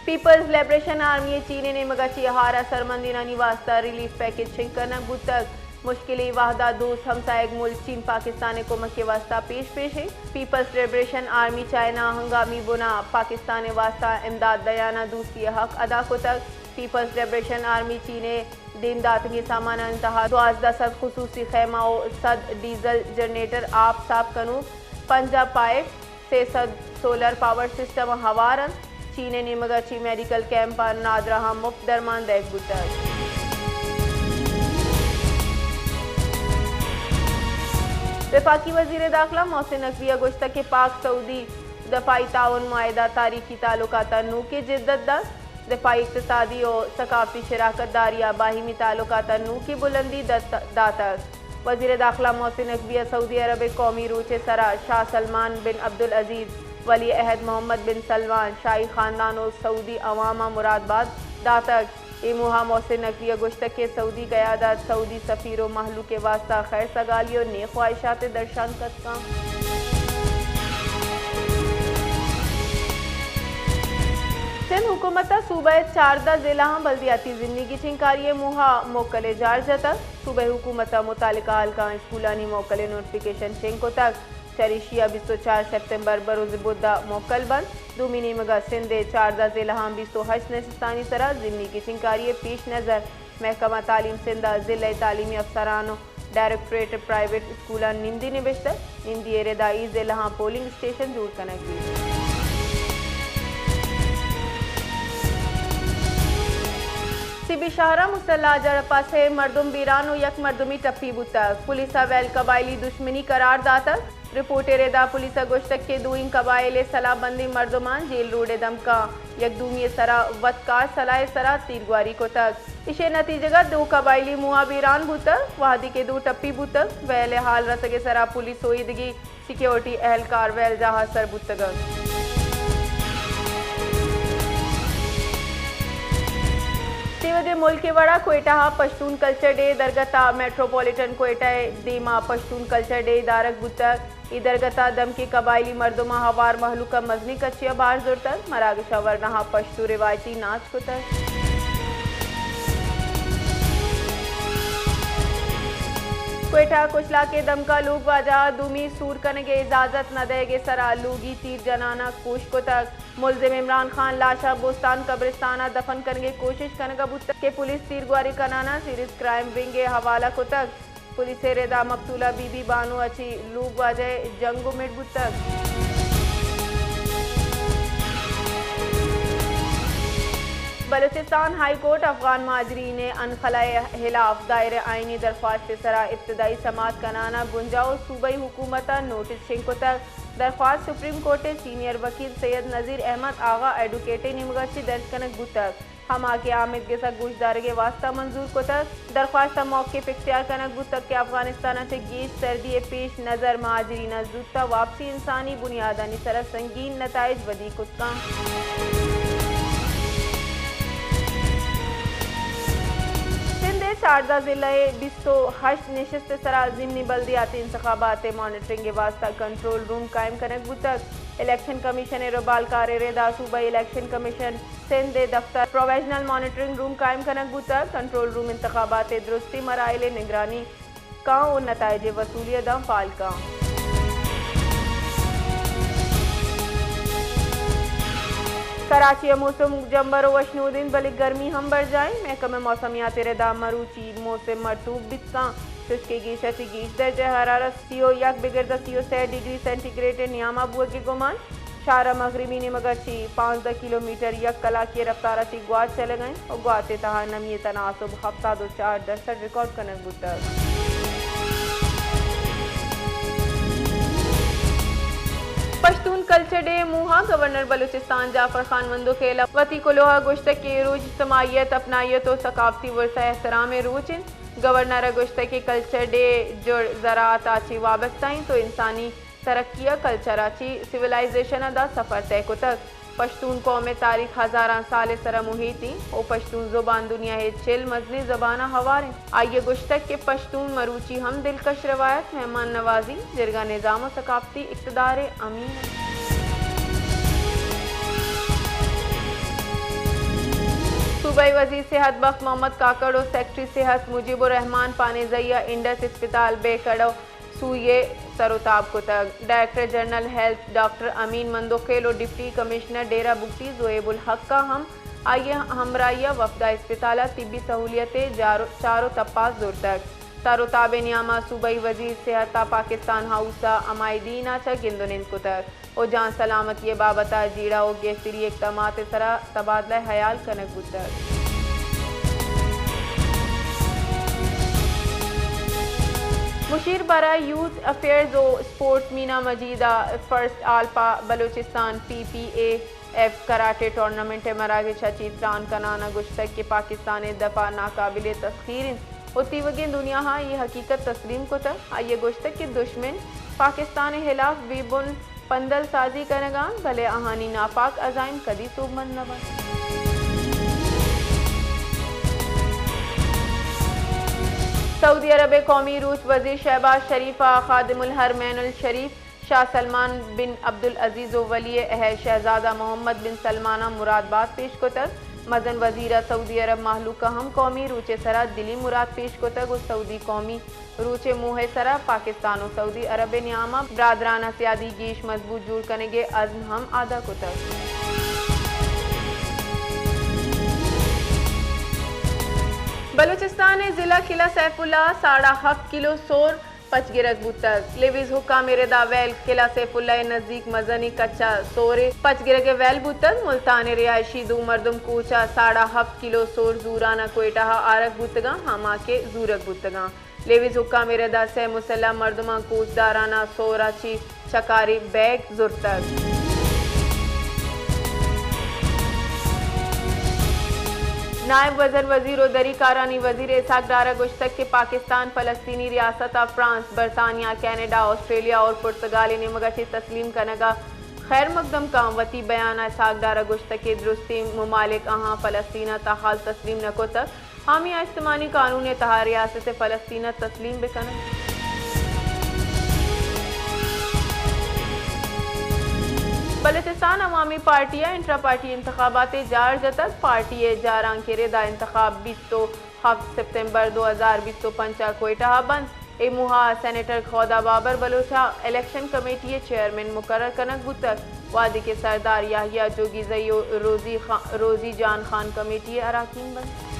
Peoples liberation army चीन ने मगची हारा सरमंदीना निवास्ता रिलीफ पैकेज शिंकना गुतक मुश्किल वाहदा दोस्त हमसायक मुल्क चीन पाकिस्तान को मक्के वास्ता पेश है। पीपल्स लिबरेशन आर्मी चाइना हंगामी बुना पाकिस्तान वास्ता इमदाद दयाना दूसरी हक अदा को तक पीपल्स लिबरेशन आर्मी चीने देमदातगी सामान इंतहा 12 खसूसी खैमा और 100 डीजल जनरेटर आप साफ कनू 50 पाइप से 100 सोलर पावर सिस्टम हवारन चीने ने मगरची मेडिकल कैंप पर नादरहा मुफ्त दरमान दैक बुतर। वफाकी वजीर दाखिला मोहसिन नकवी अगस्त के पाक सऊदी दफाई ताउन मुआहदा तारीखी ताल्लुकात नू के जिद्दत दस दफाई इक़्तिसादी और सकाफती शराकत दारिया बाहिमी ताल्लुकात नू की बुलंदी दातक वजीर दाखिला मोहसिन नकवी सऊदी अरब कौमी रूचे सरा शाह सलमान बिन अब्दुल अजीज़ वली अहद मोहम्मद बिन सलमान शाही ख़ानदान और सऊदी अवामा मुरादबाद दातक मुहा मोहसिन नकवी अगस्त के सऊदी क़यादत सऊदी सफ़ीर व महलू के वास्ता खैर सगाली और नेक ख्वाहिशात दर्शान करता। सिंध हुकूमत सूबे 14 जिला बल्दियाती जिंदगी चिंकारी मुहा मोकले जार जतक सूबे हुकूमत मुतालिका हल्का स्कूलानी मोकले नोटिफिकेशन शेंको तक चरिशिया 24 सितंबर बरोज बुद्धा मोकल बंद दुमिनी मगा सिंधे 14 जिला 28 नशिस्तानी सरा जिंदगी चिंकारी पेश नज़र महकमा तालीम सिंधा जिले तालीमी अफसरान डायरेक्टरेट प्राइवेट स्कूल निंदी निबिश्तर निंदी एरेदाई जिला पोलिंग स्टेशन दूर कनक सिबी शाहरा मुसल्ला जड़पा से मरदुम बीरान और यक मरदुमी टप्पी बुतक पुलिस वैल कबायली दुश्मनी करार दातक रिपोर्ट रेदा पुलिस गोश्तक के दूइन कबायले सलाबंदी मरदुमान जेल रोड दमका यकदूमी सरा वतकार सलाह सरा तीरगवारी को तक इसे नतीजगा 2 कबायली मुआ बीरान बुतक वादी के 2 टप्पी बुतक वैल हाल रसगे सरा पुलिस सोईदगी सिक्योरिटी एहलकार वैल जहाज सर बुतक मुल्क के वड़ा कोयटा पश्तून कल्चर डे दरगता मेट्रोपॉलिटन कोयटा दीमा पश्तून कल्चर डे दारक बुतक इदरगता दम के कबायली मर्दुमा हवार महलू का मजनी कच्चिया बार जुड़तक मरागशा वरना पश्तू रिवायती नाच को तक कोयटा कुचला के दम का लोग वाजा दूमी सूर कनगे इजाजत न देगे सरा लूगी तीर जनाना कोश को तक मुलजिम इमरान खान लाशा बोस्तान कब्रिस्ताना दफन करने की कोशिश कनगा बुतक के पुलिस तीरगवारी कनाना सीरीज क्राइम विंग हवाला को तक पुलिस रेदा मकतूला बीबी बानो अच्छी लूग वाजे जंगो मिट बुतक बलूचिस्तान हाई कोर्ट अफगान माजरीन अनखलाए खिलाफ दायर आइनी दरख्वास्त सरा इब्तदाई समात कनाना गुंजाओ सूबाई हुकूमत नोटिस शिंको तक दरख्वास्त सुप्रीम कोर्ट सीनियर वकील सैयद नज़ीर अहमद आगा एडवोकेट निमगची दर्ज कनक गुतक हम आके आमिद के साथ गुशदार के वास्ता मंजूर को तक दरख्वास्त मौके इख्तियार कनक गुतक के अफगानिस्तान से गेज सर्दी पेश नज़र माजरीन जूता वापसी इंसानी बुनियादानी सरा संगीन नताइज वदी कुत्ता 14 जिले 28 नशस्त सरा ज़िमनी बल्दियाती इंतखाबात मॉनिटरिंग वास्ता कंट्रोल रूम कायम कनक बुतक इलेक्शन कमीशन रोबालकार रेदा सूबाई इलेक्शन कमीशन सिंध दफ्तर प्रोविजनल मॉनिटरिंग रूम कायम कनक बुतक कंट्रोल रूम इंतखाबात दुरुस्ती मराइल निगरानी का और नताइज वसूलियत फाल का कराची मौसम जम्बर वशनूदिन बल्कि गर्मी हम बढ़ जाए महकमे मौसमियात रेदा मरूची मौसम मरतूब बिस्का शुष्क गीशती गीश दर्ज हरारत सीओ यक बिगड़ता सीओ 6 डिग्री सेंटीग्रेड नियामा बुआ के गुमान शारा मगरबी ने मगरची 5 किलोमीटर यक कला की रफ्तार से ग्वात चले गए और ग्वाते तहा नमी तनासब हफ्ता 4 रिकॉर्ड कनक बुतक पश्तून कल्चर डे मुहा गवर्नर बलूचिस्तान जाफर खान मंदो के वती को लोहा गोश्त के रोज इज्तमाहियत अपनाइयत और सकाफती वर्सा एहतराम रोचिन गवर्नर गोश्त के कल्चर डे जो ज़राअत आची वाबस्ता तो इंसानी तरक्या कल्चर आची सिविलाइजेशन दा सफ़र तय को तक पश्तून कौम तारीख हज़ारा साल सरा मुहिती और पश्तून ज़ुबान दुनिया है चिल मजनी ज़बाना हवारें आइए गुश्तक के पश्तून मरूची हम दिलकश रवायत मेहमान नवाजी जिरगा निज़ाम सकाफती इक़्तिदार अमीन सूबाई वजीर सेहत बख्त मोहम्मद काकड़ और सेक्रेटरी सेहत मुजीबुर रहमान पानेजैया इंडस अस्पताल बेकड़ो सूये सरोताब को तक डायरेक्टर जनरल हेल्थ डॉक्टर अमीन मंदोखेल और डिप्टी कमिश्नर डेरा बुगटी जोएबुल हक का हम आइए हमराइया वफदा अस्पताल तिब्बी सहूलियतें चारों तपास दूर तक सरोताब नियामा सूबाई वजीर सेहत पाकिस्तान हाउसा अमायदीना चा गिंदुनिन को तक और जान सलामती बाबता जीड़ा और गेसरी इकदाम सरा तबादला हयाल कनक बुतक मुशीर बरा यूथ अफेयर्स और स्पोर्ट्स मीना मजीदा फर्स्ट आल्पा बलूचिस्तान PPAF कराटे टूर्नामेंट मराकश चीत्रान कनाना गुश्तक के पाकिस्तान दफा नाकाबिल तस्खीर होती वगे दुनिया हाँ ये हकीकत तस्लीम को तक आइए गुश्तक के दुश्मन पाकिस्तान खिलाफ बेबुन पंदल साजी करगा भले अहानी नापाक अजाइम कदी सोबमंद न बन सऊदी अरब कौमी रूस वजीर शहबाज शरीफा खादिमुल हरमैनुल शरीफ शाह सलमान बिन अब्दुल अजीज़ वली अहद शहजादा मोहम्मद बिन सलमाना मुरादबाद पेश को तक मजन वजीरा सऊदी अरब महलूका हम कौमी रूचे सरा दिली मुराद पेश को तक सऊदी कौमी रूचे मुहे सरा पाकिस्तान और सऊदी अरब नियामा बरादराना सियादी गीश मजबूत जुड़ करेंगे अज़्म हम आदा को तक बलूचिस्तान जिला किला सैफुल्ला 7.5 किलो सोर पचगिरक बुतक लेविज हुक्का मेरे दावैल किला सैफुल्ला नजदीक मजनी कच्चा सोरे पचगिरक वैल बुतक मुल्तान रिहायशी दो मर्दम कूचा 7.5 किलो सोर जूराना कोयटा आरक बुतगा हमा के जूरक बुतगा लेविज हुक्का मेरे दा से मुसल्ला मर्दमा कूचदाराना सोराची चकारी बैग जुर्तक नायब वज़ीर वजीर और दरी कारानी वजीर इसाक डारा गुश्तक के पाकिस्तान फ़लस्तीनी रियासत फ्रांस बरतानिया कैनेडा ऑस्ट्रेलिया और पुर्तगाल ने मगशी तस्लीम कनगा खैर मकदम का वती बयान इसाक डारा गुश्तक के दुरुस्ती ममालिक अहाँ फ़लस्तीना तहाल तस्लीम नको तक हामिया इस्तेमाली कानून तहा रियासत फ़लस्तीना तस्लीम बेकन बलूचिस्तान अवामी पार्टियाँ इंट्रा पार्टी इंतखाबात जार जतक पार्टी जारां के रेदा इंतखाब 27 सितंबर 2025 कोयटा बंद ए मुहा सेनेटर खौदा बाबर बलोचा इलेक्शन कमेटी चेयरमैन मुकर्रर कनक बुतक वादी के सरदार याहिया जोगी जयो रोजी जान खान कमेटी अराकीन बंद